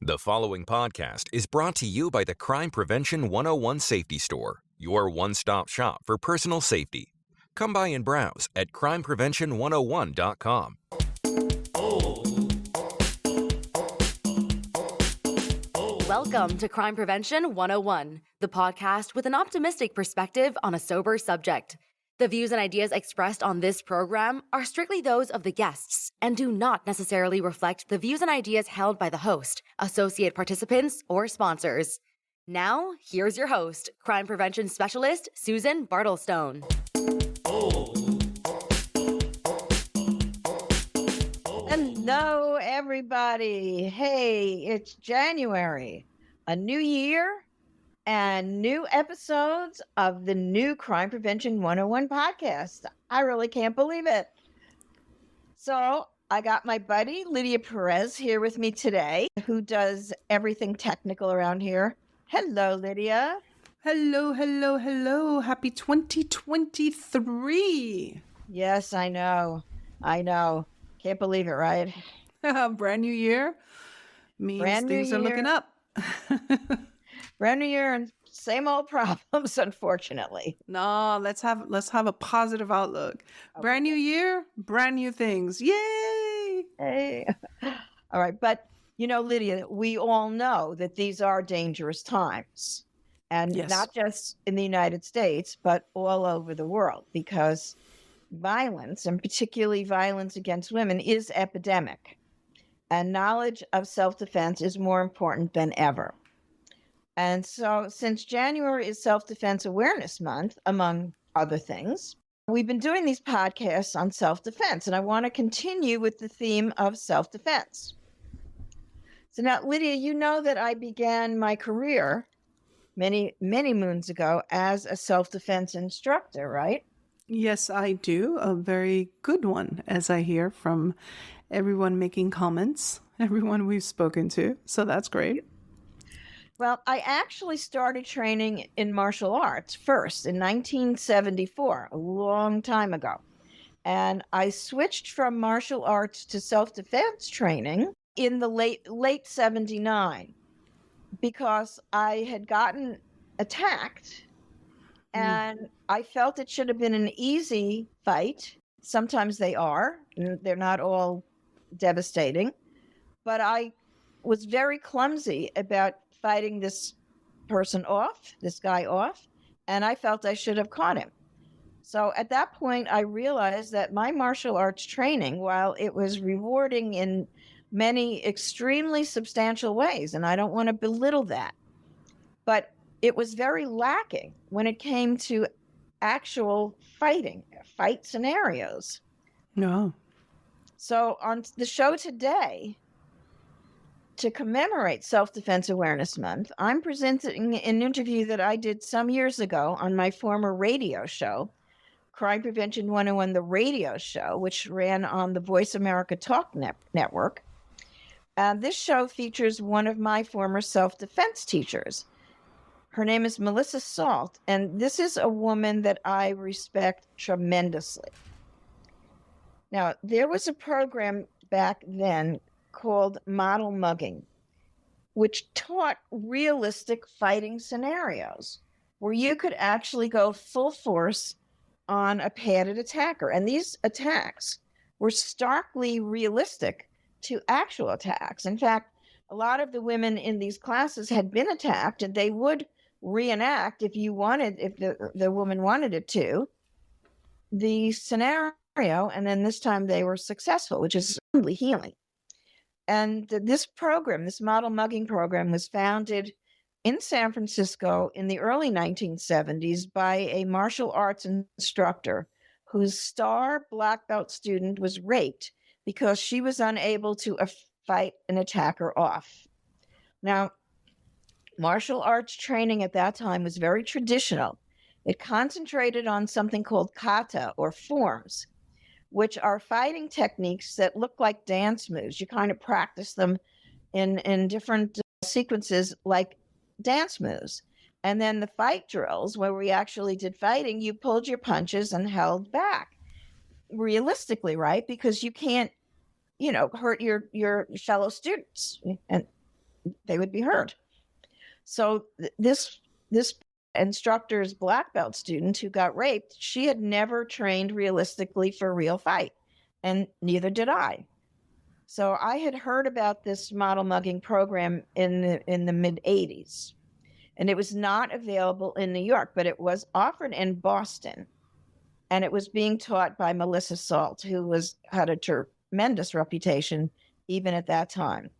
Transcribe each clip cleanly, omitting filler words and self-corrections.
The following podcast is brought to you by the Crime Prevention 101 Safety Store, your one-stop shop for personal safety. Come by and browse at crimeprevention101.com. Welcome to Crime Prevention 101, the podcast with an optimistic perspective on a sober subject. The views and ideas expressed on this program are strictly those of the guests and do not necessarily reflect the views and ideas held by the host, associate participants, or sponsors. Now, here's your host, Crime Prevention Specialist Susan Bartelstone. Hello, everybody. Hey, it's January, a new year, and new episodes of the new Crime Prevention 101 podcast. I really can't believe it. So I got my buddy, Lydia Perez, here with me today, who does everything technical around here. Hello, Lydia. Hello, hello, hello. Happy 2023. Yes, I know. Can't believe it, right? Brand new year means things are looking up. Brand new year and same old problems, unfortunately. No, let's have a positive outlook. Okay. Brand new year, brand new things. Yay! Hey. All right, but you know, Lydia, we all know that these are dangerous times. And yes, not just in the United States, but all over the world, because violence, and particularly violence against women, is epidemic. And knowledge of self-defense is more important than ever. And so since January is Self-Defense Awareness Month, among other things, we've been doing these podcasts on self-defense, and I want to continue with the theme of self-defense. So now, Lydia, you know that I began my career many, many moons ago as a self-defense instructor, right? Yes, I do. A very good one, as I hear from everyone making comments, everyone we've spoken to. So that's great. Well, I actually started training in martial arts first in 1974, a long time ago. And I switched from martial arts to self-defense training in the late 79 because I had gotten attacked and I felt it should have been an easy fight. Sometimes they are, and they're not all devastating, but I was very clumsy about fighting this guy off, and I felt I should have caught him. So at that point, I realized that my martial arts training, while it was rewarding in many extremely substantial ways, and I don't want to belittle that, but it was very lacking when it came to actual fight scenarios. No. So on the show today, to commemorate Self-Defense Awareness Month, I'm presenting an interview that I did some years ago on my former radio show, Crime Prevention 101, the radio show, which ran on the Voice America Talk Network. This show features one of my former self-defense teachers. Her name is Melissa Soalt, and this is a woman that I respect tremendously. Now, there was a program back then called Model Mugging, which taught realistic fighting scenarios where you could actually go full force on a padded attacker. And these attacks were starkly realistic to actual attacks. In fact, a lot of the women in these classes had been attacked, and they would reenact, if the woman wanted it to, the scenario, and then this time they were successful, which is really healing. And this program, this model mugging program, was founded in San Francisco in the early 1970s by a martial arts instructor whose star black belt student was raped because she was unable to fight an attacker off. Now, martial arts training at that time was very traditional. It concentrated on something called kata, or forms, which are fighting techniques that look like dance moves. You kind of practice them in different sequences like dance moves. And then the fight drills, where we actually did fighting, you pulled your punches and held back. Realistically, right? Because you can't, hurt your fellow students. And they would be hurt. So this instructor's black belt student who got raped, she had never trained realistically for a real fight, and neither did I. So I had heard about this model mugging program in the mid 80s, and it was not available in New York, but it was offered in Boston, and it was being taught by Melissa Soalt, who had a tremendous reputation even at that time.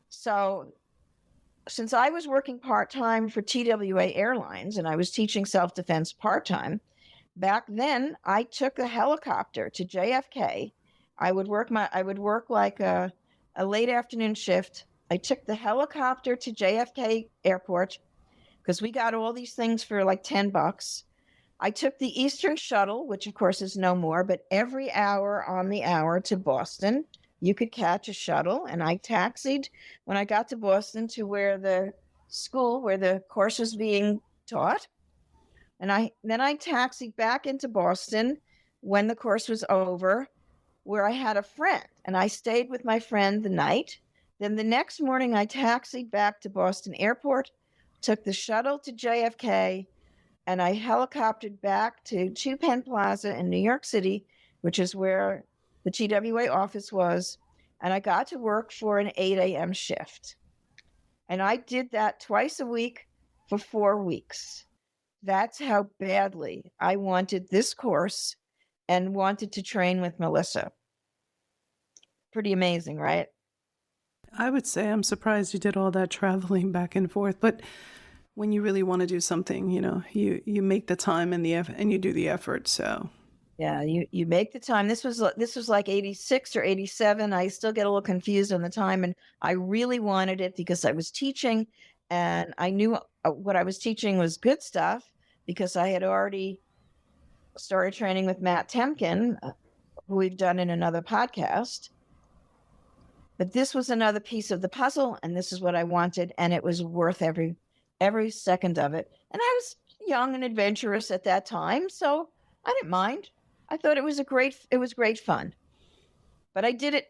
So since I was working part-time for TWA Airlines and I was teaching self-defense part-time, back then I took a helicopter to JFK. I would work like a late afternoon shift. I took the helicopter to JFK Airport because we got all these things for like $10. I took the Eastern Shuttle, which of course is no more, but every hour on the hour to Boston, you could catch a shuttle. And I taxied when I got to Boston to where the course was being taught. And then I taxied back into Boston when the course was over, where I had a friend, and I stayed with my friend the night. Then the next morning I taxied back to Boston Airport, took the shuttle to JFK, and I helicoptered back to Penn Plaza in New York City, which is where the TWA office was, and I got to work for an 8 a.m. shift. And I did that twice a week for 4 weeks. That's how badly I wanted this course and wanted to train with Melissa. Pretty amazing, right? I would say I'm surprised you did all that traveling back and forth, but when you really want to do something, you make the time and you do the effort, so... Yeah, you make the time. This was like 86 or 87. I still get a little confused on the time, and I really wanted it because I was teaching, and I knew what I was teaching was good stuff because I had already started training with Matt Temkin, who we've done in another podcast. But this was another piece of the puzzle, and this is what I wanted, and it was worth every second of it. And I was young and adventurous at that time, so I didn't mind. I thought it was great fun. But I did it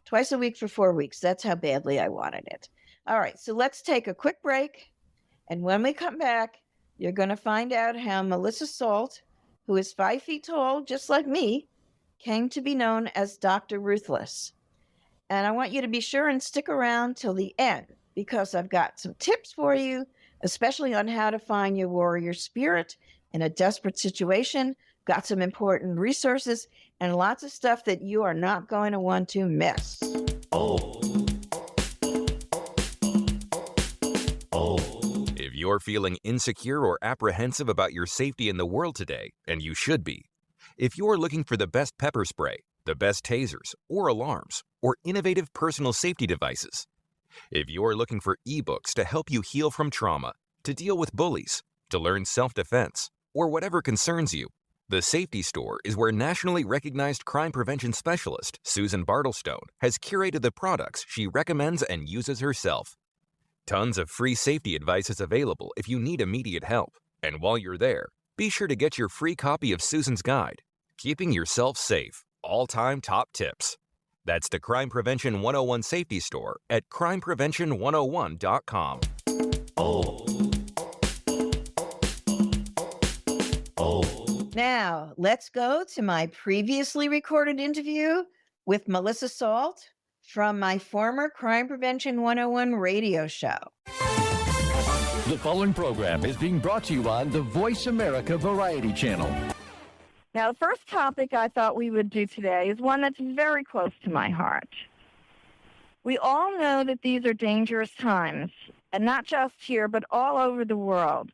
twice a week for 4 weeks. That's how badly I wanted it. All right, so let's take a quick break. And when we come back, you're going to find out how Melissa Soalt, who is 5 feet tall, just like me, came to be known as Dr. Ruthless. And I want you to be sure and stick around till the end, because I've got some tips for you, especially on how to find your warrior spirit in a desperate situation. Got some important resources and lots of stuff that you are not going to want to miss. If you're feeling insecure or apprehensive about your safety in the world today, and you should be, if you're looking for the best pepper spray, the best tasers or alarms, or innovative personal safety devices, if you're looking for ebooks to help you heal from trauma, to deal with bullies, to learn self-defense, or whatever concerns you, the Safety Store is where nationally recognized crime prevention specialist Susan Bartelstone has curated the products she recommends and uses herself. Tons of free safety advice is available if you need immediate help. And while you're there, be sure to get your free copy of Susan's guide, Keeping Yourself Safe, All-Time Top Tips. That's the Crime Prevention 101 Safety Store at crimeprevention101.com. Now, let's go to my previously recorded interview with Melissa Soalt from my former Crime Prevention 101 radio show. The following program is being brought to you on the Voice America Variety Channel. Now, the first topic I thought we would do today is one that's very close to my heart. We all know that these are dangerous times, and not just here, but all over the world.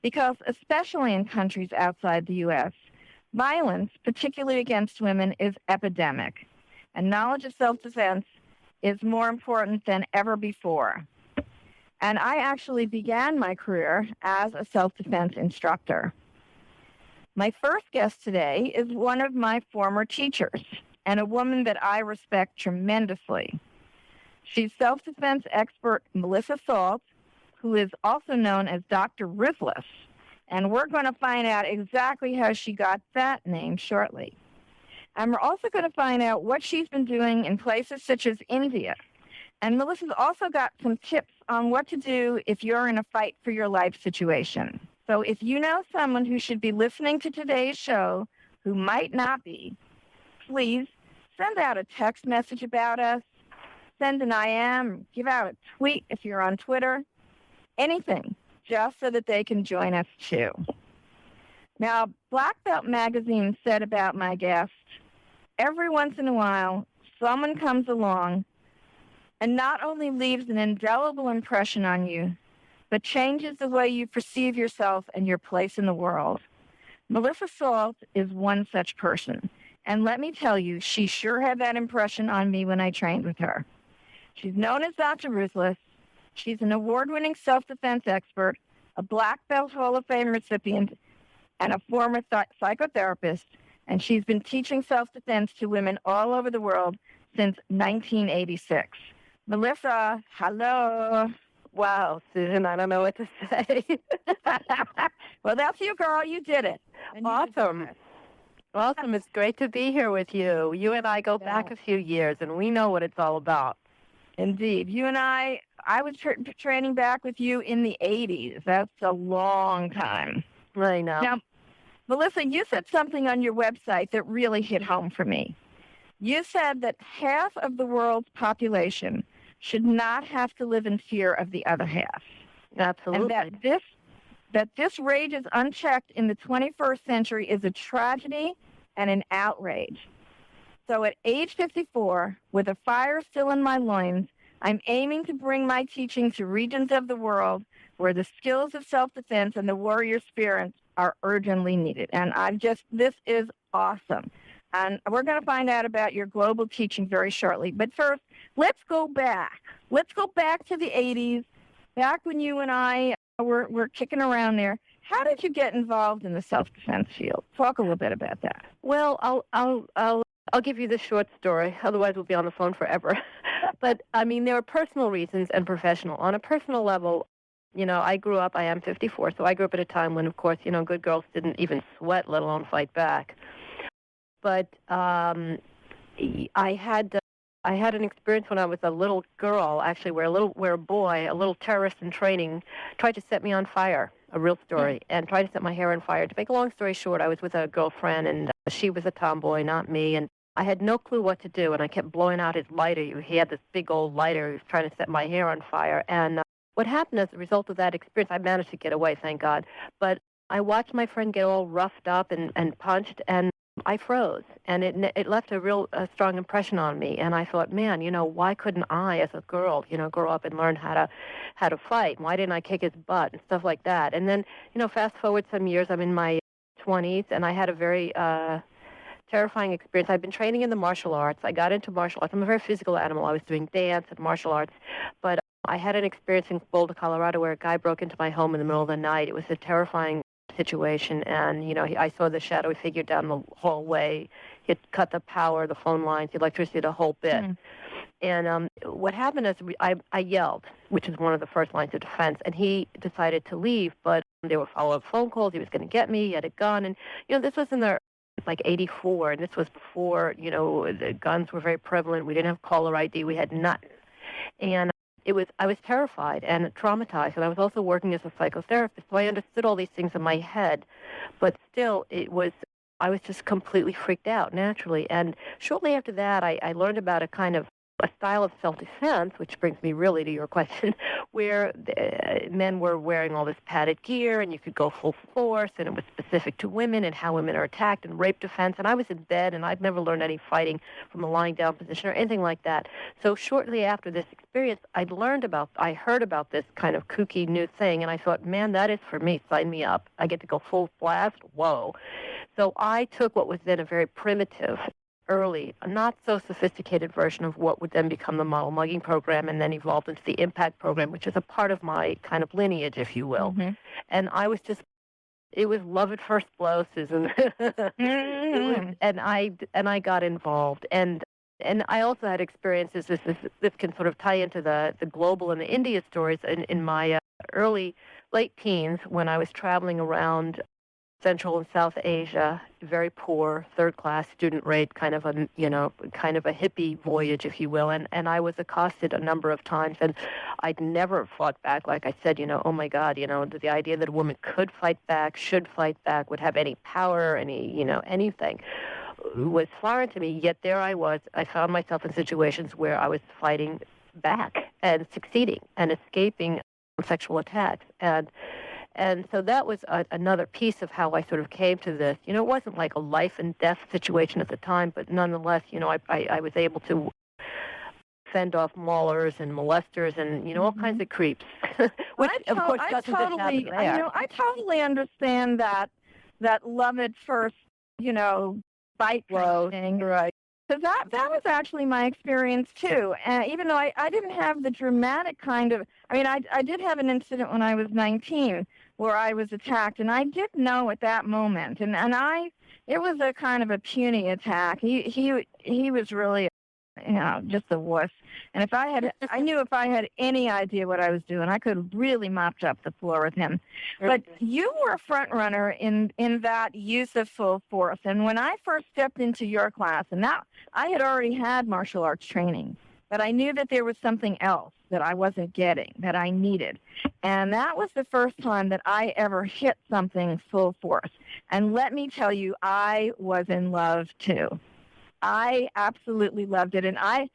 Because especially in countries outside the U.S., violence, particularly against women, is epidemic. And knowledge of self-defense is more important than ever before. And I actually began my career as a self-defense instructor. My first guest today is one of my former teachers and a woman that I respect tremendously. She's self-defense expert Melissa Soalt, who is also known as Dr. Ruthless, and we're going to find out exactly how she got that name shortly. And we're also going to find out what she's been doing in places such as India And Melissa's also got some tips on what to do if you're in a fight for your life situation. So if you know someone who should be listening to today's show who might not be, please send out a text message about us, send an IM, give out a tweet if you're on Twitter, anything, just so that they can join us too. Now, Black Belt Magazine said about my guest, every once in a while, someone comes along and not only leaves an indelible impression on you, but changes the way you perceive yourself and your place in the world. Melissa Soalt is one such person. And let me tell you, she sure had that impression on me when I trained with her. She's known as Dr. Ruthless. She's an award-winning self-defense expert, a Black Belt Hall of Fame recipient, and a former psychotherapist. And she's been teaching self-defense to women all over the world since 1986. Melissa, hello. Wow, Susan, I don't know what to say. Well, that's you, girl. You did it. Awesome. Awesome. It's great to be here with you. You and I go back a few years, and we know what it's all about. Indeed. You and I was training back with you in the 80s. That's a long time. I know. Now, Melissa, you said something on your website that really hit home for me. You said that half of the world's population should not have to live in fear of the other half. Absolutely. And that this rages unchecked in the 21st century is a tragedy and an outrage. So at age 54, with a fire still in my loins, I'm aiming to bring my teaching to regions of the world where the skills of self-defense and the warrior spirit are urgently needed. And this is awesome. And we're going to find out about your global teaching very shortly. But first, let's go back. Let's go back to the 80s, back when you and I were kicking around there. How did you get involved in the self-defense field? Talk a little bit about that. Well, I'll give you the short story. Otherwise, we'll be on the phone forever. But, I mean, there are personal reasons and professional. On a personal level, I grew up, I am 54, so I grew up at a time when, of course, good girls didn't even sweat, let alone fight back. But I had an experience when I was a little girl, actually, where a boy, a little terrorist in training, tried to set me on fire, a real story, and tried to set my hair on fire. To make a long story short, I was with a girlfriend, and she was a tomboy, not me, and I had no clue what to do, and I kept blowing out his lighter. He had this big old lighter. He was trying to set my hair on fire, and what happened as a result of that experience, I managed to get away, thank God, but I watched my friend get all roughed up and punched, and I froze, and it left a real strong impression on me. And I thought, man, why couldn't I, as a girl, grow up and learn how to fight? Why didn't I kick his butt and stuff like that? And then, fast forward some years, I'm in my 20s, and I had a very terrifying experience. I've been training in the martial arts. I got into martial arts. I'm a very physical animal. I was doing dance and martial arts, but I had an experience in Boulder, Colorado, where a guy broke into my home in the middle of the night. It was a terrifying situation, and I saw the shadowy figure down the hallway. He had cut the power, the phone lines, the electricity, the whole bit. And what happened is I yelled, which is one of the first lines of defense, and he decided to leave, but there were follow-up phone calls. He was going to get me. He had a gun, and this was in the like 84, and this was before the guns were very prevalent. We didn't have caller ID. We had nothing, and I was terrified and traumatized, and I was also working as a psychotherapist, so I understood all these things in my head, but still I was just completely freaked out naturally. And shortly after that, I learned about a style of self-defense, which brings me really to your question, where men were wearing all this padded gear, and you could go full force, and it was specific to women and how women are attacked, and rape defense. And I was in bed, and I'd never learned any fighting from a lying down position or anything like that. So shortly after this experience, I heard about this kind of kooky new thing, and I thought, man, that is for me. Sign me up. I get to go full blast. Whoa. So I took what was then a very primitive, early, a not so sophisticated version of what would then become the model mugging program, and then evolved into the impact program, which is a part of my kind of lineage, if you will. And it was love at first blow, Susan. And I got involved, and I also had experiences. This can sort of tie into the global and the India stories in my late teens, when I was traveling around Central and South Asia, very poor, third-class student rate, kind of a hippie voyage, if you will. And I was accosted a number of times, and I'd never fought back. Like I said, oh my God, the idea that a woman could fight back, should fight back, would have any power, anything was foreign to me. Yet there I was. I found myself in situations where I was fighting back and succeeding and escaping sexual attacks. And so that was another piece of how I sort of came to this. It wasn't like a life and death situation at the time, but nonetheless, I was able to fend off maulers and molesters and, all kinds of creeps, which, of course, doesn't just happen there. I totally understand that love at first, bite thing. Right. So that was actually my experience, too. Even though I didn't have the dramatic kind of, I did have an incident when I was 19 where I was attacked, and I did know at that moment, and it was a kind of a puny attack. He was really, just a wuss. And I knew if I had any idea what I was doing, I could have really mopped up the floor with him. But you were a front runner in that use of full force. And when I first stepped into your class, and now I had already had martial arts training, but I knew that there was something else that I wasn't getting, that I needed. And that was the first time that I ever hit something full force. And let me tell you, I was in love, too. I absolutely loved it. And I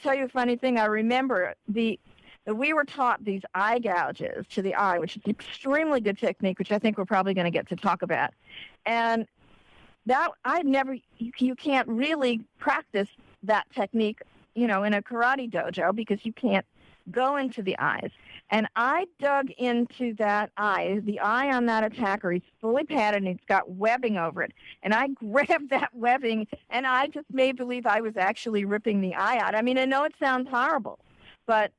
tell you a funny thing. I remember that we were taught these eye gouges to the eye, which is an extremely good technique, which I think we're probably going to get to talk about. And that you can't really practice that technique, in a karate dojo because you can't go into the eyes. And I dug into that eye, the eye on that attacker. He's fully padded and he's got webbing over it. And I grabbed that webbing and I just made believe I was actually ripping the eye out. I know it sounds horrible, but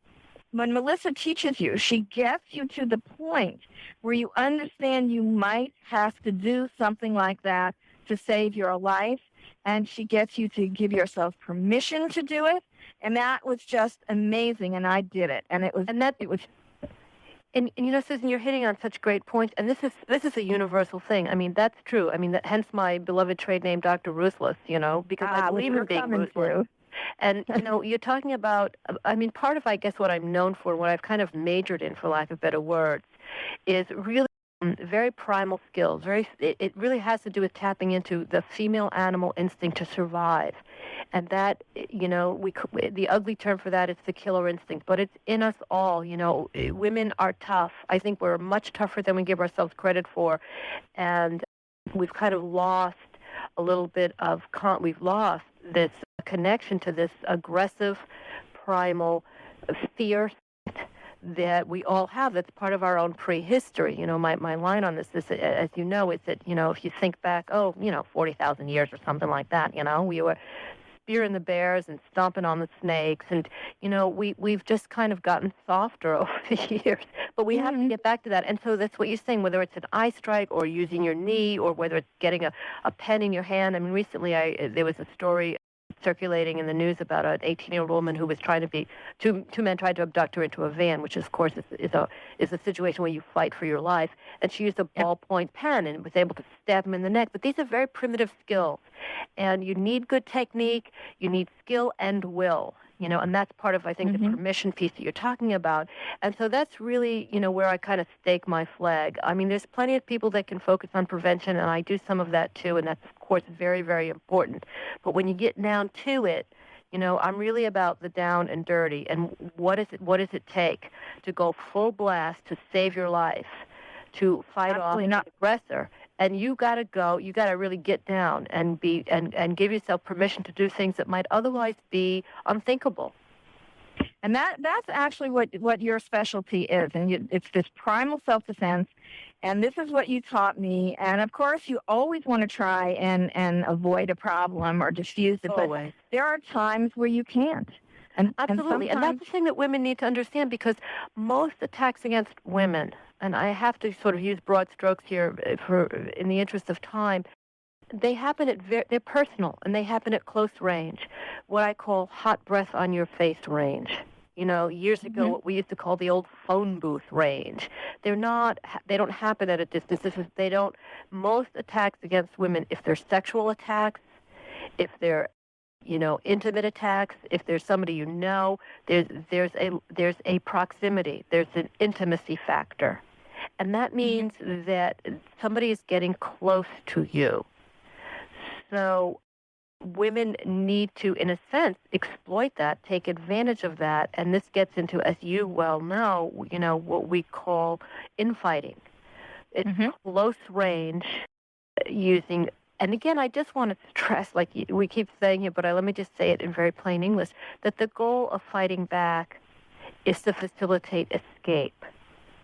when Melissa teaches you, she gets you to the point where you understand you might have to do something like that to save your life. And she gets you to give yourself permission to do it. And that was just amazing. And I did it. And And Susan, you're hitting on such great points, and this is a universal thing. That's true. Hence my beloved trade name, Dr. Ruthless. Because I believe in being ruthless. And you're talking about. Part of, I guess, what I'm known for, what I've kind of majored in, for lack of better words, is really very primal skills. It really has to do with tapping into the female animal instinct to survive. And that, the ugly term for that is the killer instinct, but it's in us all. Women are tough. I think we're much tougher than we give ourselves credit for. And we've kind of lost a little bit of, we've lost this connection to this aggressive, primal, fierce that we all have. That's part of our own prehistory. My line on this is, as you know, is that, if you think back, 40,000 years or something like that, we were spearing the bears and stomping on the snakes. And, we've just kind of gotten softer over the years. But we have to get back to that. And so that's what you're saying, whether it's an eye strike or using your knee or whether it's getting a pen in your hand. Recently there was a story circulating in the news about an 18-year-old woman who was two men tried to abduct her into a van, which of course is a situation where you fight for your life. And she used a ballpoint pen and was able to stab him in the neck. But these are very primitive skills, and you need good technique, you need skill and will. And that's part of, I think, the permission piece that you're talking about. And so that's really, where I kind of stake my flag. There's plenty of people that can focus on prevention, and I do some of that too, and that's, of course, very, very important. But when you get down to it, I'm really about the down and dirty, and what does it take to go full blast to save your life, to fight off an aggressor. And you got to really get down and give yourself permission to do things that might otherwise be unthinkable. And that's actually what your specialty is. And it's this primal self-defense. And this is what you taught me. And, of course, you always want to try and avoid a problem or diffuse it. Always. But there are times where you can't. Absolutely. And that's the thing that women need to understand, because most attacks against women, and I have to sort of use broad strokes here in the interest of time, they happen they're personal, and they happen at close range, what I call hot breath on your face range. Years ago, what we used to call the old phone booth range. They don't happen at a distance. Most attacks against women, if they're sexual attacks, if they're, intimate attacks, if there's somebody there's a proximity, there's an intimacy factor. And that means that somebody is getting close to you. So women need to, in a sense, exploit that, take advantage of that, and this gets into, as you well know, what we call infighting. It's close range using, and again, I just want to stress, like we keep saying here, but let me just say it in very plain English, that the goal of fighting back is to facilitate escape.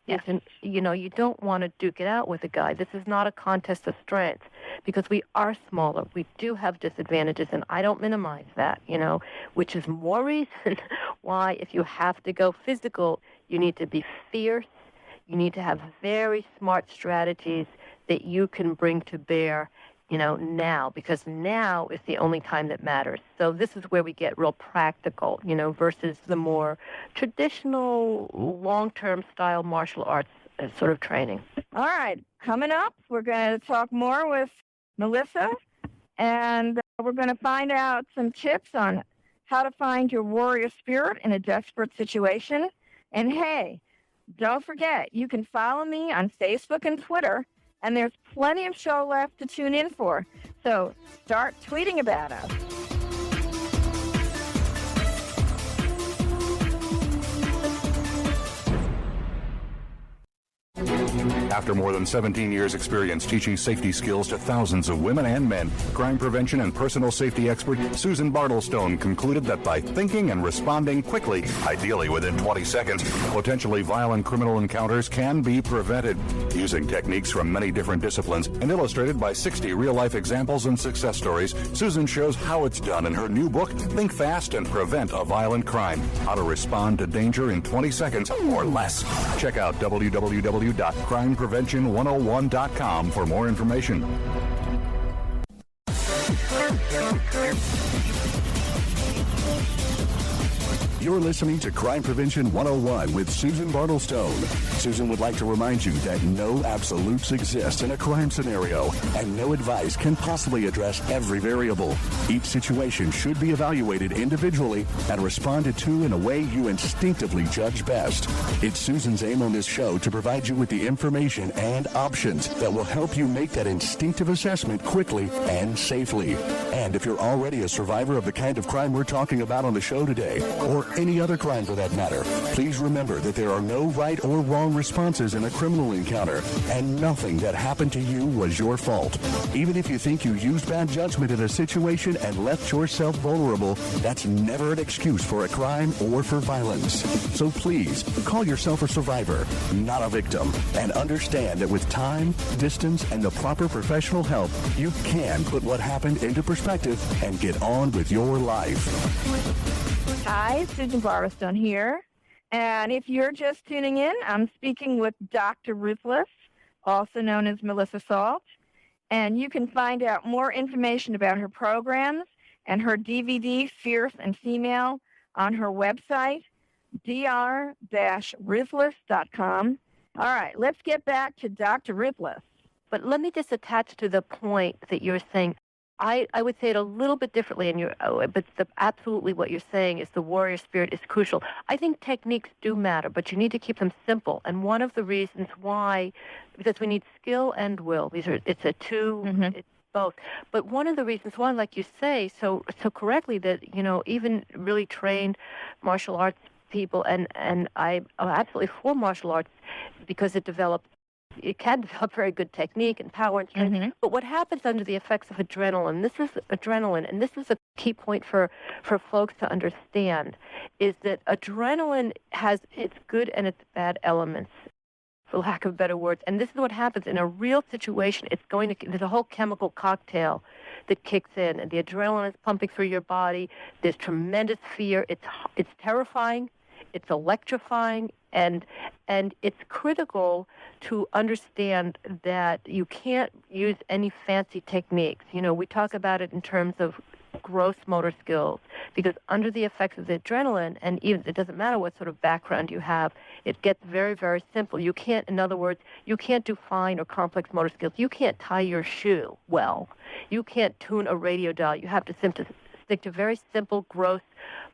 Yes. You don't want to duke it out with a guy. This is not a contest of strength because we are smaller. We do have disadvantages, and I don't minimize that, which is more reason why if you have to go physical, you need to be fierce. You need to have very smart strategies that you can bring to bear, now, because now is the only time that matters. So this is where we get real practical, versus the more traditional long-term style martial arts sort of training. All right. Coming up, we're going to talk more with Melissa, and we're going to find out some tips on how to find your warrior spirit in a desperate situation. And hey, don't forget, you can follow me on Facebook and Twitter, and there's plenty of show left to tune in for. So start tweeting about us. After more than 17 years' experience teaching safety skills to thousands of women and men, crime prevention and personal safety expert Susan Bartelstone concluded that by thinking and responding quickly, ideally within 20 seconds, potentially violent criminal encounters can be prevented. Using techniques from many different disciplines and illustrated by 60 real-life examples and success stories, Susan shows how it's done in her new book, Think Fast and Prevent a Violent Crime: How to Respond to Danger in 20 Seconds or Less. Check out www.crimeprevention101.com for more information. You're listening to Crime Prevention 101 with Susan Bartelstone. Susan would like to remind you that no absolutes exist in a crime scenario, and no advice can possibly address every variable. Each situation should be evaluated individually and responded to in a way you instinctively judge best. It's Susan's aim on this show to provide you with the information and options that will help you make that instinctive assessment quickly and safely. And if you're already a survivor of the kind of crime we're talking about on the show today, or any other crime for that matter, please remember that there are no right or wrong responses in a criminal encounter, and nothing that happened to you was your fault. Even if you think you used bad judgment in a situation and left yourself vulnerable, that's never an excuse for a crime or for violence. So please, call yourself a survivor, not a victim, and understand that with time, distance, and the proper professional help, you can put what happened into perspective and get on with your life. Hi, Susan Bartelstone here. And if you're just tuning in, I'm speaking with Dr. Ruthless, also known as Melissa Soalt. And you can find out more information about her programs and her DVD, Fierce and Female, on her website, dr-ruthless.com. All right, let's get back to Dr. Ruthless. But let me just attach to the point that you're saying. I would say it a little bit differently, but absolutely what you're saying is the warrior spirit is crucial. I think techniques do matter, but you need to keep them simple. And one of the reasons why, because we need skill and will. It's a two, it's both. But one of the reasons why, like you say so correctly, that even really trained martial arts people, and I'm absolutely for martial arts because it can develop very good technique and power and strength. But what happens under the effects of adrenaline, and this is a key point for folks to understand, is that adrenaline has its good and its bad elements, for lack of better words. And this is what happens in a real situation. There's a whole chemical cocktail that kicks in, and the adrenaline is pumping through your body. There's tremendous fear. It's terrifying. It's electrifying, and it's critical to understand that you can't use any fancy techniques. We talk about it in terms of gross motor skills, because under the effects of the adrenaline, and even it doesn't matter what sort of background you have, it gets very, very simple. You can't, in other words, you can't do fine or complex motor skills. You can't tie your shoe well. You can't tune a radio dial. You have to stick to very simple, gross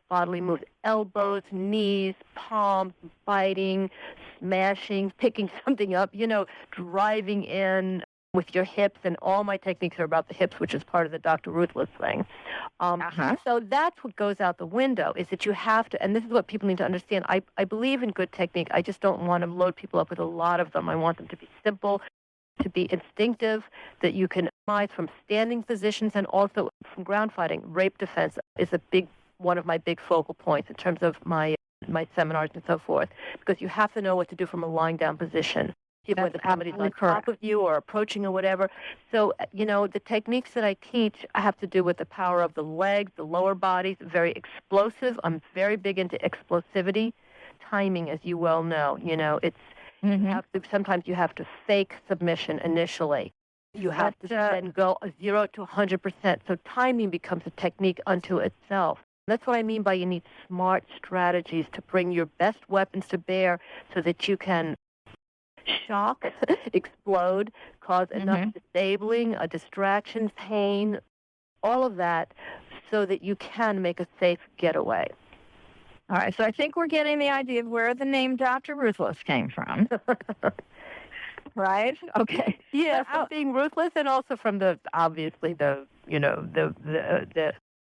bodily moves: elbows, knees, palms, biting, smashing, picking something up, driving in with your hips. And all my techniques are about the hips, which is part of the Dr. Ruthless thing. So that's what goes out the window, is that you have to, and this is what people need to understand. I believe in good technique. I just don't want to load people up with a lot of them. I want them to be simple, to be instinctive, that you can optimize from standing positions and also from ground fighting. Rape defense is one of my big focal points in terms of my seminars and so forth, because you have to know what to do from a lying down position, even whether somebody's on top of you or approaching or whatever. So, the techniques that I teach have to do with the power of the legs, the lower bodies, very explosive. I'm very big into explosivity, timing, as you well know. Sometimes you have to fake submission initially. You have to then go 0 to 100%. So timing becomes a technique unto itself. That's what I mean by you need smart strategies to bring your best weapons to bear so that you can shock, explode, cause enough disabling, a distraction, pain, all of that, so that you can make a safe getaway. All right, so I think we're getting the idea of where the name Dr. Ruthless came from. Right? Okay. Yeah, from being ruthless, and also from the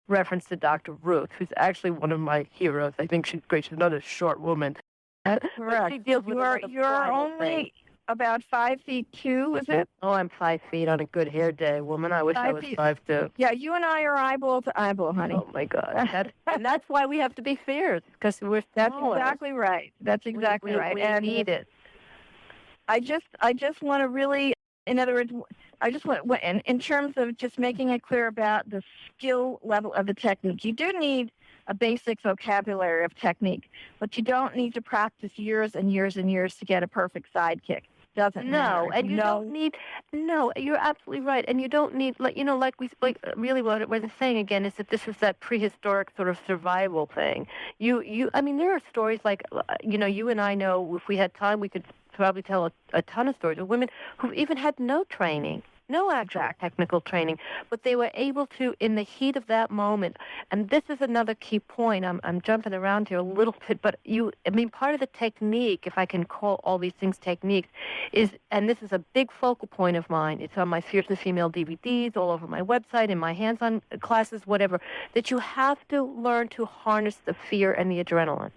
reference to Dr. Ruth, who's actually one of my heroes. I think she's great. She's not a short woman. That's correct. She deals with you're only about 5'2", is it? Oh, I'm 5 feet on a good hair day, woman. I wish I was 5'2". Yeah, you and I are eyeball to eyeball, honey. Oh my God! And that's why we have to be fierce, because we're smaller. That's exactly right. That's exactly right. We need it. I just want to really, in other words, I just want, in terms of just making it clear about the skill level of the technique, you do need a basic vocabulary of technique, but you don't need to practice years and years and years to get a perfect sidekick. Doesn't matter. And you don't need. No, you're absolutely right. And you don't need, really what we're saying again is that this is that prehistoric sort of survival thing. I mean, there are stories like, you and I know, if we had time, we could probably tell a ton of stories of women who even had no training, no actual technical training, but they were able to, in the heat of that moment, and this is another key point, I'm jumping around here a little bit, but part of the technique, if I can call all these things techniques, is, and this is a big focal point of mine, it's on my Fiercely Female DVDs, all over my website, in my hands-on classes, whatever, that you have to learn to harness the fear and the adrenaline,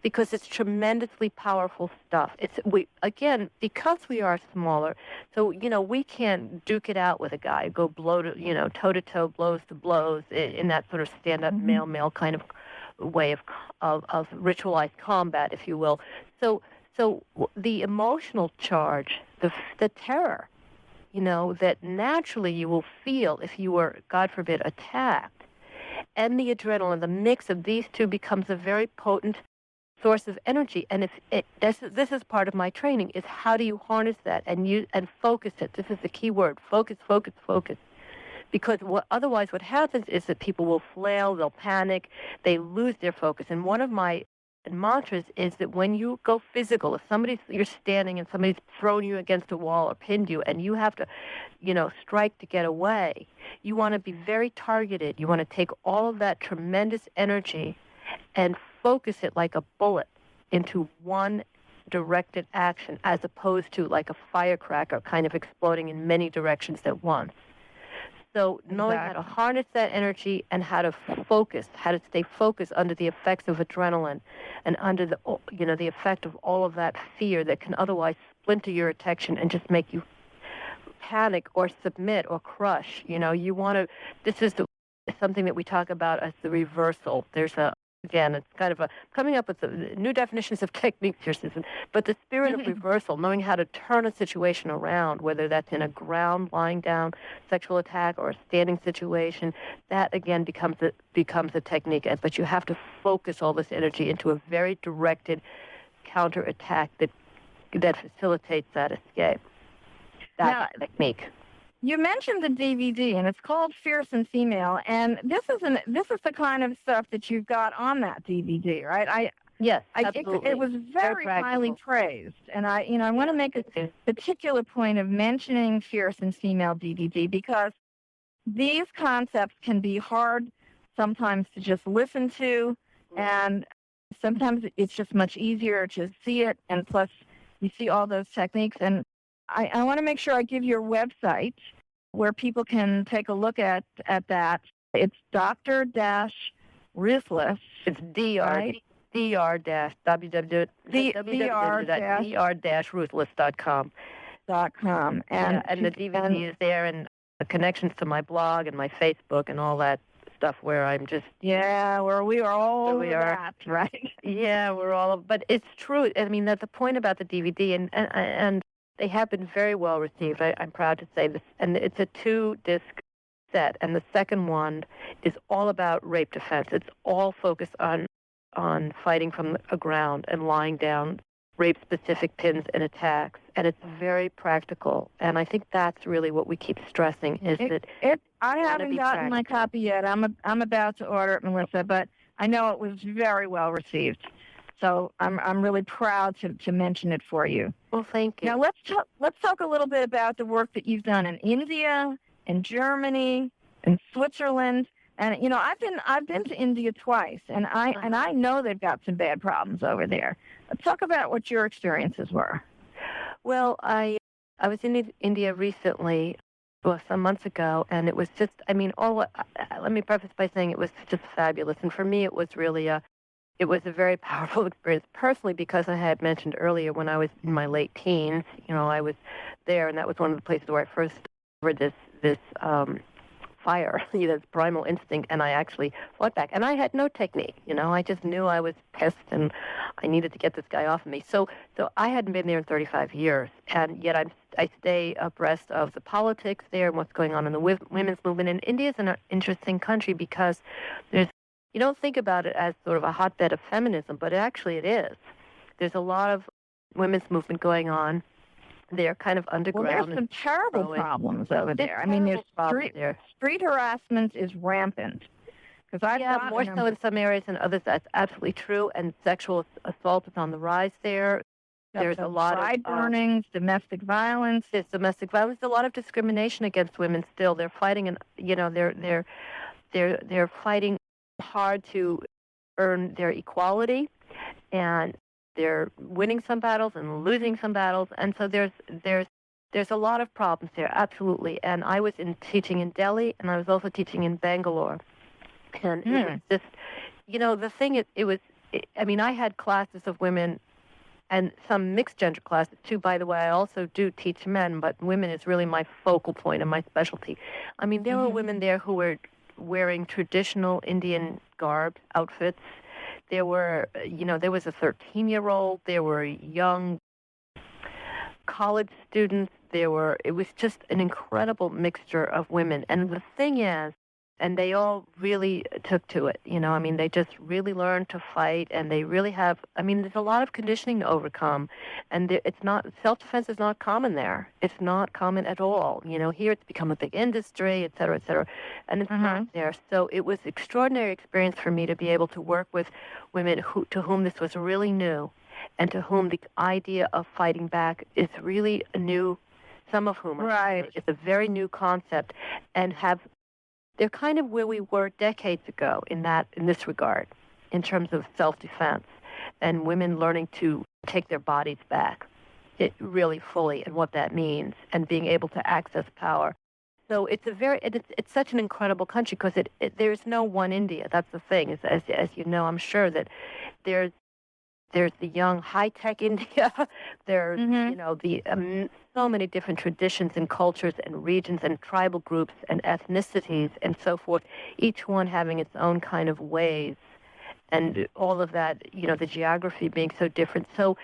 because it's tremendously powerful stuff. Because we are smaller, so, we can't duke it out with a guy, go toe-to-toe, blows to blows, in that sort of stand-up male kind of way of ritualized combat, if you will. So the emotional charge, the terror, that naturally you will feel if you were, God forbid, attacked, and the adrenaline, the mix of these two becomes a very potent source of energy. And this is part of my training, is how do you harness that and focus it. This is the key word: focus. Because otherwise what happens is that people will flail, they'll panic, they lose their focus. And one of my mantras is that when you go physical, if you're standing and somebody's thrown you against a wall or pinned you, and you have to strike to get away, you want to be very targeted. You want to take all of that tremendous energy and focus it like a bullet into one directed action, as opposed to like a firecracker kind of exploding in many directions at once. So knowing how to harness that energy and how to stay focused under the effects of adrenaline and under the effect of all of that fear that can otherwise splinter your attention and just make you panic or submit or crush. You want to. This is something that we talk about as the reversal. It's kind of coming up with the new definitions of techniques here, Susan, but the spirit of reversal, knowing how to turn a situation around, whether that's in a ground, lying down, sexual attack, or a standing situation, that again becomes a technique. But you have to focus all this energy into a very directed counterattack that facilitates that escape. That's a technique. you mentioned the DVD, and it's called Fierce and Female, and this is the kind of stuff that you've got on that DVD, right? Yes, absolutely. It was very highly praised, and I want to make a particular point of mentioning Fierce and Female DVD because these concepts can be hard sometimes to just listen to, and sometimes it's just much easier to see it, and plus you see all those techniques. And I want to make sure I give your website where people can take a look at that. It's Dr-Ruthless. It's www.ruthless.com. And the DVD is there, and the connections to my blog and my Facebook and all that stuff where I'm just... Yeah, where we are all over that, right? Yeah, we're all... But it's true. I mean, that's the point about the DVD, and they have been very well received. I'm proud to say this. And it's a 2-disc set, and the second one is all about rape defense. It's all focused on fighting from the ground and lying down rape-specific pins and attacks, and it's very practical. And I think that's really what we keep stressing is I haven't gotten my copy yet. I'm about to order it, Melissa, but I know it was very well received. So I'm really proud to mention it for you. Well, thank you. Now let's talk a little bit about the work that you've done in India, in Germany, in Switzerland. And I've been to India twice, and I know they've got some bad problems over there. Let's talk about what your experiences were. Well, I was in India recently, some months ago, and it was just, let me preface by saying it was just fabulous. And for me, it was really it was a very powerful experience personally because I had mentioned earlier when I was in my late teens, I was there, and that was one of the places where I first discovered this fire, this primal instinct, and I actually fought back. And I had no technique, I just knew I was pissed and I needed to get this guy off of me. So I hadn't been there in 35 years, and yet I stay abreast of the politics there and what's going on in the women's movement. And India is an interesting country because you don't think about it as sort of a hotbed of feminism, but actually it is. There's a lot of women's movement going on. They're kind of underground. Well, there's some terrible problems over there. There's street harassment is rampant. More so in some areas than others. That's absolutely true. And sexual assault is on the rise there. There's a lot of bride burnings, domestic violence. There's domestic violence. There's a lot of discrimination against women still. They're fighting, and they're fighting hard to earn their equality, and they're winning some battles and losing some battles, and so there's a lot of problems there, absolutely. And I was teaching in Delhi, and I was also teaching in Bangalore, and it was just, the thing is, I had classes of women and some mixed gender classes too. By the way, I also do teach men, but women is really my focal point and my specialty. There were women there who were wearing traditional Indian garb outfits. There was a 13-year-old. There were young college students. It was just an incredible mixture of women. And the thing is, and they all really took to it, they just really learned to fight, and they really have, there's a lot of conditioning to overcome, and self-defense is not common there. It's not common at all. Here it's become a big industry, et cetera, and it's not there. So it was an extraordinary experience for me to be able to work with women to whom this was really new, and to whom the idea of fighting back is really new, some of whom it's a very new concept, and they're kind of where we were decades ago in this regard, in terms of self-defense and women learning to take their bodies back, really fully, and what that means, and being able to access power. So it's such an incredible country because there's no one India. That's the thing. As you know, I'm sure that there's the young high-tech India. There's so many different traditions and cultures and regions and tribal groups and ethnicities and so forth, each one having its own kind of ways, and all of that, the geography being so different. So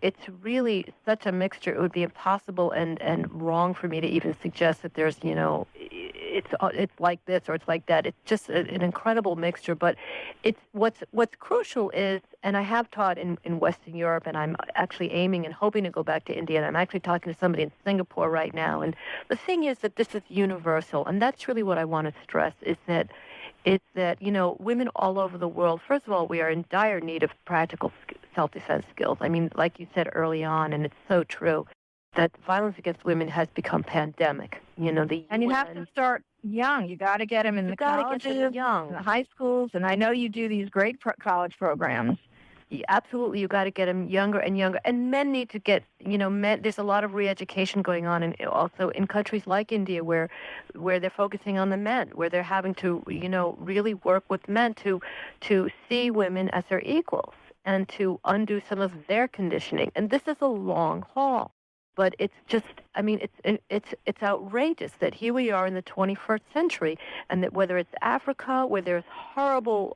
it's really such a mixture. It would be impossible and wrong for me to even suggest that there's, it's like this or it's like that. It's just an incredible mixture. But it's what's crucial is, and I have taught in Western Europe, and I'm actually aiming and hoping to go back to India, and I'm actually talking to somebody in Singapore right now. And the thing is that this is universal, and that's really what I want to stress, is that women all over the world, first of all, we are in dire need of practical self-defense skills. I mean, like you said early on, and it's so true, that violence against women has become pandemic. And you have to start young. You got to get them in the colleges, young, the high schools, and I know you do these great college programs. Absolutely, you got to get them younger and younger. And men need to get, men. There's a lot of re-education going on, and also in countries like India where they're focusing on the men, where they're having to, really work with men to see women as their equals and to undo some of their conditioning. And this is a long haul. But it's just, it's outrageous that here we are in the 21st century, and that whether it's Africa, where there's horrible,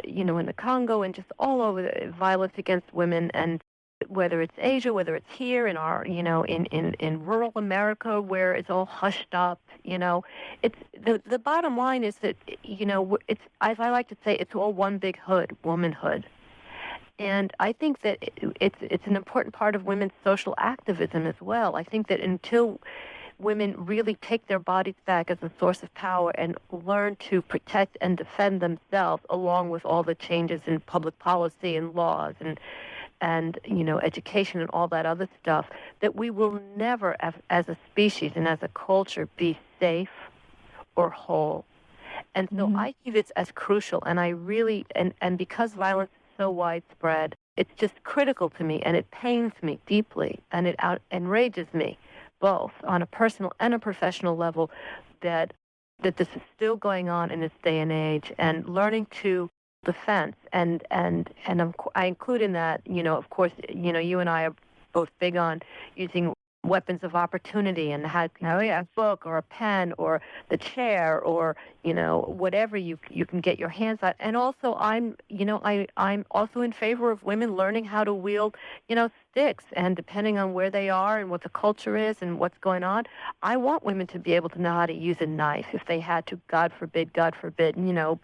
in the Congo and just all over the violence against women, and whether it's Asia, whether it's here in our, in rural America where it's all hushed up, it's the bottom line is that, it's, as I like to say, it's all one big hood, womanhood. And I think that it's an important part of women's social activism as well. I think that until women really take their bodies back as a source of power and learn to protect and defend themselves, along with all the changes in public policy and laws and education and all that other stuff, that we will never, as a species and as a culture, be safe or whole. And so I see this as crucial, and I really, and because violence so widespread, it's just critical to me, and it pains me deeply, and it enrages me, both on a personal and a professional level, that this is still going on in this day and age, and learning to defense, and I include in that, of course, you and I are both big on using weapons of opportunity, and how a book or a pen or the chair or whatever you can get your hands on. And also I'm also in favor of women learning how to wield sticks, and depending on where they are and what the culture is and what's going on, I want women to be able to know how to use a knife if they had to, God forbid,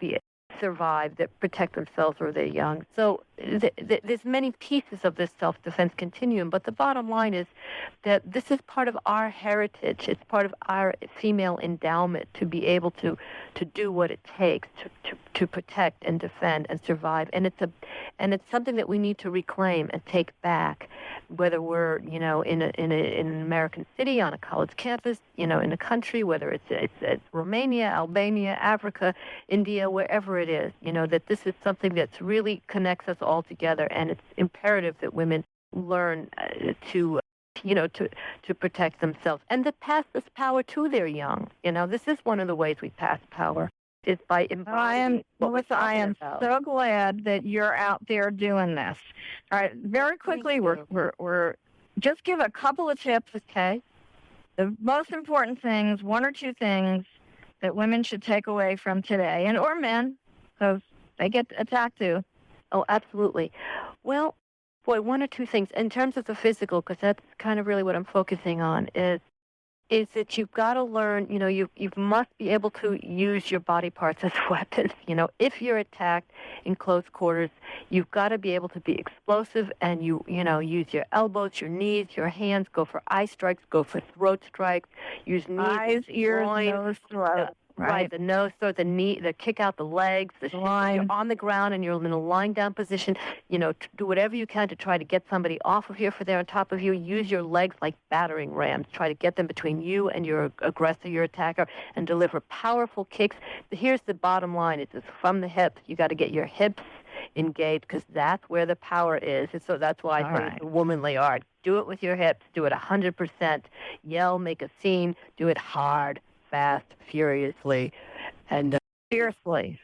be survive, that protect themselves or they're young. So there's many pieces of this self-defense continuum, but the bottom line is that this is part of our heritage. It's part of our female endowment to be able to do what it takes to protect and defend and survive. And it's something that we need to reclaim and take back, whether we're in an American city, on a college campus, in a country, whether it's Romania, Albania, Africa, India, wherever it is, that this is something that really connects us all together, and it's imperative that women learn to protect themselves and to pass this power to their young. This is one of the ways we pass power, is by embodying Melissa, I am so glad that you're out there doing this. All right, very quickly, we're just give a couple of tips, okay? The most important things, one or two things that women should take away from today, and or men, because they get attacked too. Oh, absolutely. Well, one or two things in terms of the physical, because that's kind of really what I'm focusing on, is that you've got to learn, you must be able to use your body parts as weapons. If you're attacked in close quarters, you've got to be able to be explosive, and use your elbows, your knees, your hands, go for eye strikes, go for throat strikes, use knees, eyes, ears, nose, throat. Right, the nose, throat, the knee, the kick out the legs, the line. You're on the ground and you're in a lying down position. Do whatever you can to try to get somebody off of you. If they're on top of you, use your legs like battering rams. Try to get them between you and your aggressor, your attacker, and deliver powerful kicks. Here's the bottom line: it's from the hips. You got to get your hips engaged, because that's where the power is. And so that's why I say it's the womanly art. Do it with your hips. Do it 100%. Yell, make a scene. Do it hard, fast, furiously, and fiercely,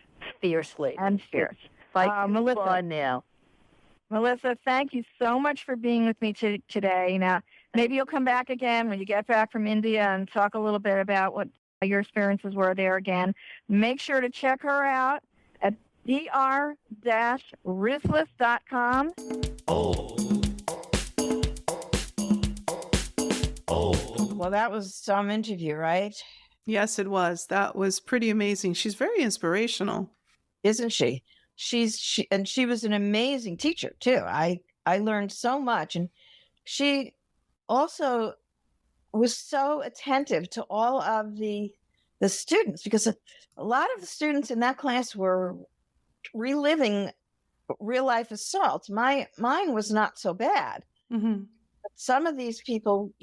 and fierce. Fight Melissa, now. Melissa, thank you so much for being with me today. Now, maybe you'll come back again when you get back from India and talk a little bit about what your experiences were there again. Make sure to check her out at dr-ruthless.com. Well, that was some interview, right? Yes, it was. That was pretty amazing. She's very inspirational. Isn't she? She was an amazing teacher too. I learned so much, and she also was so attentive to all of the students, because a lot of the students in that class were reliving real life assaults. Mine was not so bad. Mm-hmm. But some of these people,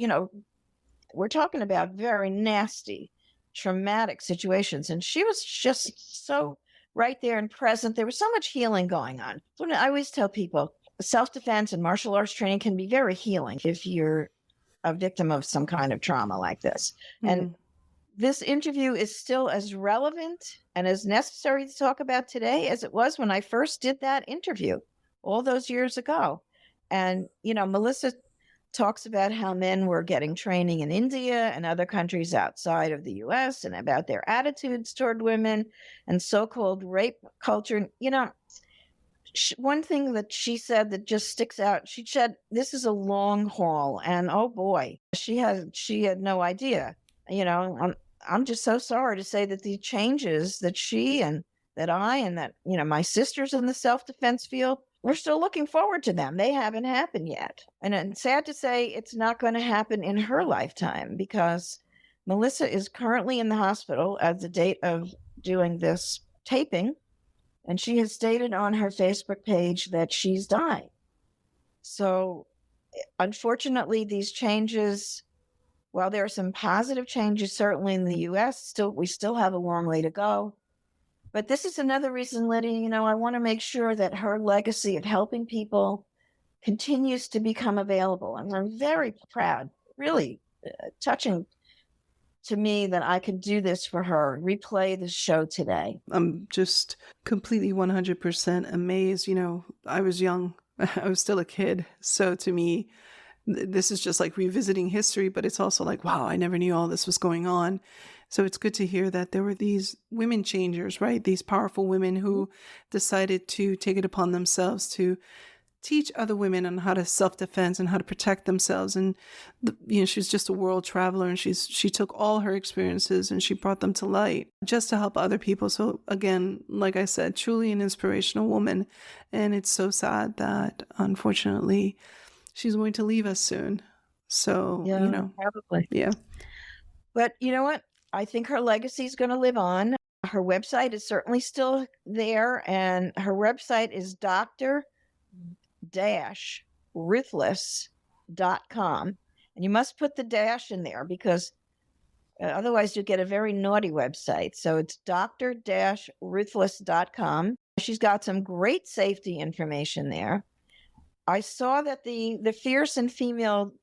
we're talking about very nasty, traumatic situations, and she was just so right there and present. There was so much healing going on. So I always tell people, self-defense and martial arts training can be very healing if you're a victim of some kind of trauma like this. Mm-hmm. And this interview is still as relevant and as necessary to talk about today as it was when I first did that interview all those years ago. And, Melissa talks about how men were getting training in India and other countries outside of the U.S. and about their attitudes toward women and so-called rape culture. One thing that she said that just sticks out, she said, this is a long haul. And oh boy, she had no idea. I'm just so sorry to say that the changes that she and that I and that, my sisters in the self-defense field, we're still looking forward to them. They haven't happened yet. And sad to say, it's not going to happen in her lifetime, because Melissa is currently in the hospital at the date of doing this taping. And she has stated on her Facebook page that she's dying. So unfortunately, these changes, while there are some positive changes, certainly in the U.S., we still have a long way to go. But this is another reason, Lydia, I want to make sure that her legacy of helping people continues to become available. And I'm very proud, really touching to me that I could do this for her, replay this show today. I'm just completely 100% amazed. I was young. I was still a kid. So to me, this is just like revisiting history, but it's also like, wow, I never knew all this was going on. So it's good to hear that there were these women changers, right? These powerful women who decided to take it upon themselves to teach other women on how to self-defense and how to protect themselves. And, she's just a world traveler, and she took all her experiences and she brought them to light just to help other people. So again, like I said, truly an inspirational woman. And it's so sad that unfortunately she's going to leave us soon. So, probably. Yeah. But you know what? I think her legacy is going to live on. Her website is certainly still there. And her website is dr-ruthless.com. And you must put the dash in there, because otherwise you get a very naughty website. So it's dr-ruthless.com. She's got some great safety information there. I saw that the Fierce and Female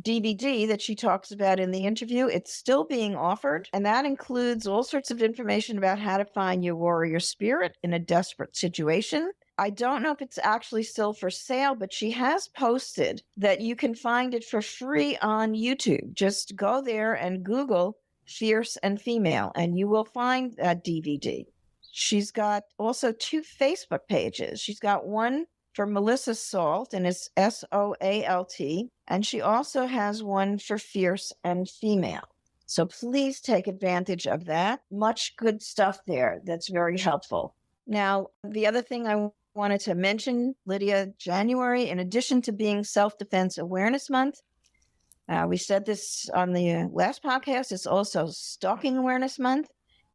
DVD that she talks about in the interview, it's still being offered. And that includes all sorts of information about how to find your warrior spirit in a desperate situation. I don't know if it's actually still for sale, but she has posted that you can find it for free on YouTube. Just go there and Google Fierce and Female, and you will find that DVD. She's got also 2 Facebook pages. She's got one for Melissa Soalt, and it's Soalt. And she also has one for Fierce and Female. So please take advantage of that. Much good stuff there that's very helpful. Now, the other thing I wanted to mention, Lydia, January, in addition to being Self-Defense Awareness Month, we said this on the last podcast, it's also Stalking Awareness Month,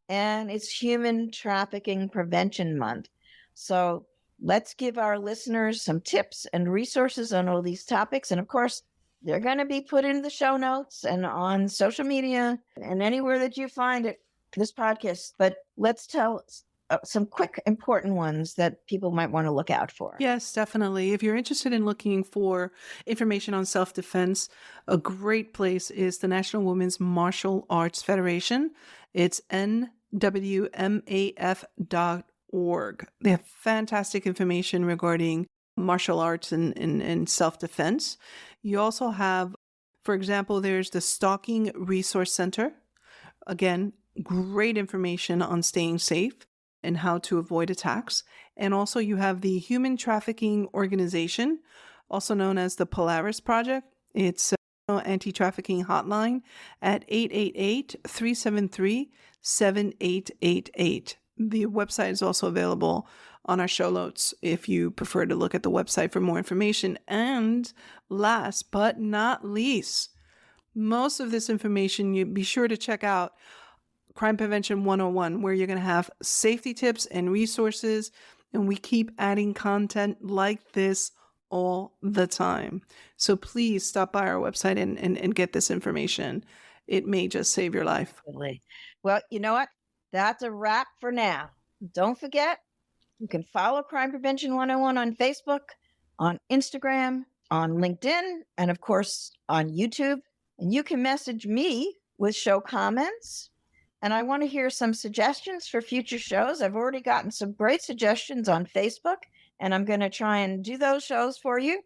and it's Human Trafficking Prevention Month. So let's give our listeners some tips and resources on all these topics. And of course, they're going to be put in the show notes and on social media and anywhere that you find it, this podcast. But let's tell some quick, important ones that people might want to look out for. Yes, definitely. If you're interested in looking for information on self-defense, a great place is the National Women's Martial Arts Federation. It's nwmaf.org. They have fantastic information regarding martial arts and self-defense. You also have, for example, there's the Stalking Resource Center. Again, great information on staying safe and how to avoid attacks. And also you have the Human Trafficking Organization, also known as the Polaris Project. It's anti-trafficking hotline at 888-373-7888. The website is also available on our show notes if you prefer to look at the website for more information. And last but not least, most of this information, you be sure to check out Crime Prevention 101, where you're going to have safety tips and resources. And we keep adding content like this all the time. So please stop by our website and get this information. It may just save your life. Well, you know what? That's a wrap for now. Don't forget, you can follow Crime Prevention 101 on Facebook, on Instagram, on LinkedIn, and of course on YouTube. And you can message me with show comments. And I want to hear some suggestions for future shows. I've already gotten some great suggestions on Facebook, and I'm going to try and do those shows for you.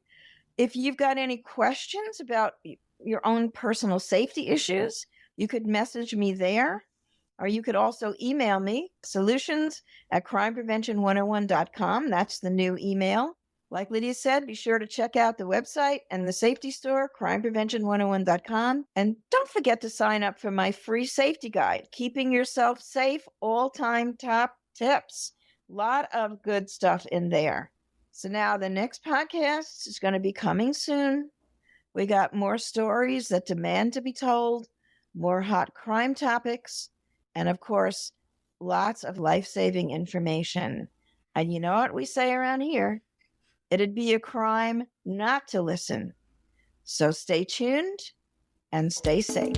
If you've got any questions about your own personal safety issues, you could message me there, or you could also email me, solutions@crimeprevention101.com. That's the new email. Like Lydia said, be sure to check out the website and the safety store, crimeprevention101.com. And don't forget to sign up for my free safety guide, Keeping Yourself Safe, All-Time Top Tips. A lot of good stuff in there. So now the next podcast is going to be coming soon. We got more stories that demand to be told, more hot crime topics, and of course, lots of life-saving information. And you know what we say around here? It'd be a crime not to listen. So stay tuned and stay safe.